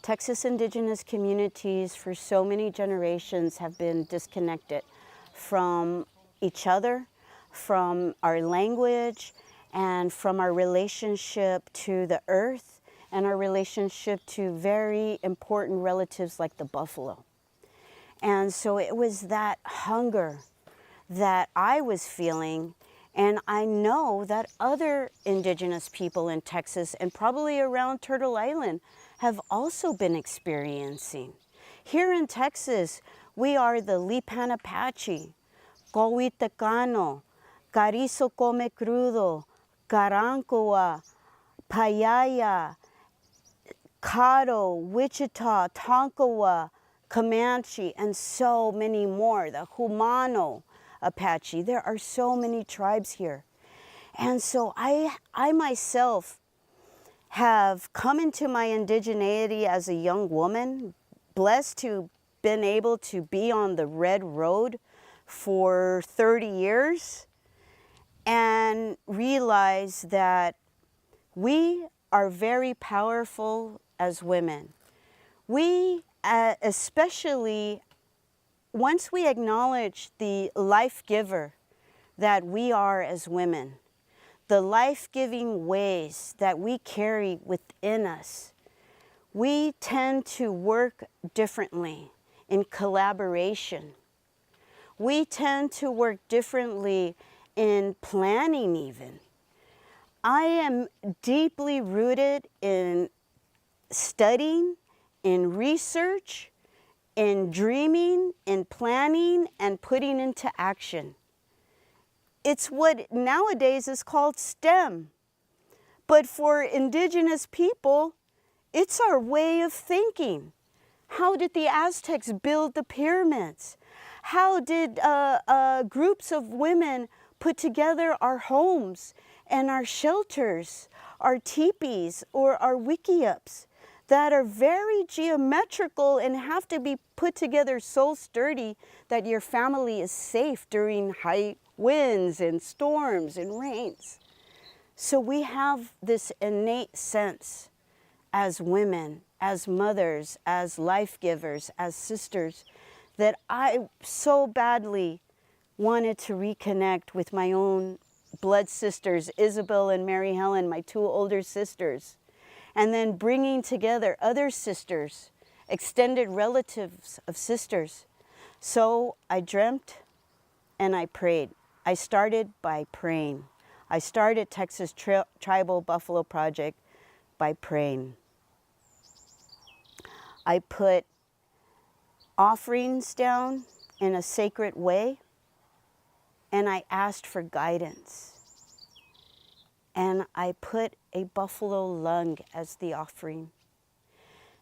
Texas Indigenous communities for so many generations have been disconnected from each other, from our language, and from our relationship to the earth and our relationship to very important relatives like the buffalo. And so it was that hunger that I was feeling, and I know that other Indigenous people in Texas and probably around Turtle Island have also been experiencing. Here in Texas, we are the Lipan Apache, Cohuitecano, Carizo Come Crudo, Carancoa, Payaya, Caddo, Wichita, Tonkawa, Comanche, and so many more, the Humano Apache. There are so many tribes here. And so I myself have come into my indigeneity as a young woman, blessed to been able to be on the red road for 30 years and realize that we are very powerful as women. We, especially once we acknowledge the life giver that we are as women, the life-giving ways that we carry within us, we tend to work differently in collaboration. We tend to work differently in planning even. I am deeply rooted in studying, in research, in dreaming, in planning, and putting into action. It's what nowadays is called STEM. But for Indigenous people, it's our way of thinking. How did the Aztecs build the pyramids? How did groups of women put together our homes and our shelters, our teepees or our wickiups that are very geometrical and have to be put together so sturdy that your family is safe during high winds and storms and rains. So we have this innate sense as women, as mothers, as life givers, as sisters, that I so badly wanted to reconnect with my own blood sisters, Isabel and Mary Helen, my two older sisters, and then bringing together other sisters, extended relatives of sisters. So I dreamt and I prayed. I started by praying. I started Texas Tribal Buffalo Project by praying. I put offerings down in a sacred way, and I asked for guidance. And I put a buffalo lung as the offering.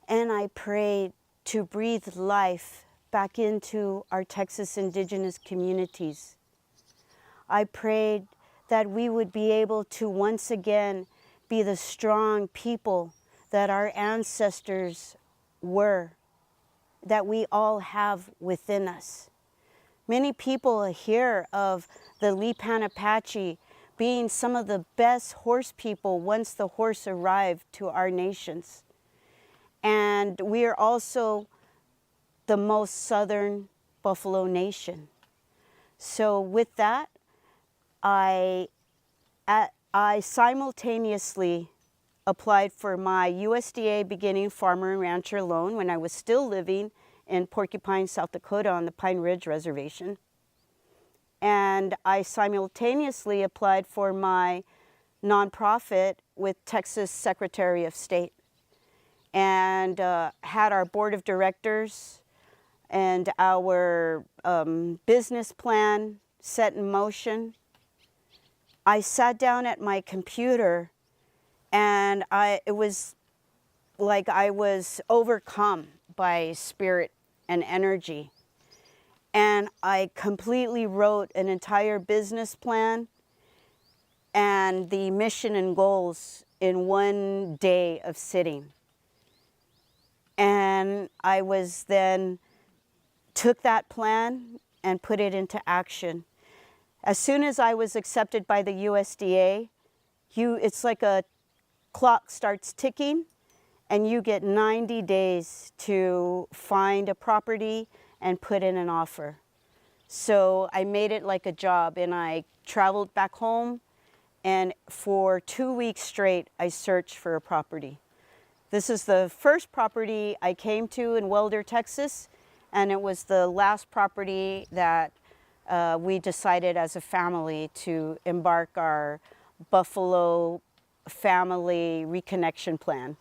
And I prayed to breathe life back into our Texas Indigenous communities. I prayed that we would be able to once again be the strong people that our ancestors were, that we all have within us. Many people hear of the Lipan Apache being some of the best horse people once the horse arrived to our nations. And we are also the most southern buffalo nation. So with that, I simultaneously applied for my USDA beginning farmer and rancher loan when I was still living in Porcupine, South Dakota on the Pine Ridge Reservation. And I simultaneously applied for my nonprofit with Texas Secretary of State and had our board of directors and our business plan set in motion. I sat down at my computer and it was like I was overcome by spirit and energy. And I completely wrote an entire business plan and the mission and goals in one day of sitting. And I was then took that plan and put it into action. As soon as I was accepted by the USDA, it's like a clock starts ticking and you get 90 days to find a property and put in an offer. So I made it like a job, and I traveled back home, and for 2 weeks straight, I searched for a property. This is the first property I came to in Waelder, Texas, and it was the last property that we decided as a family to embark our Buffalo family reconnection plan.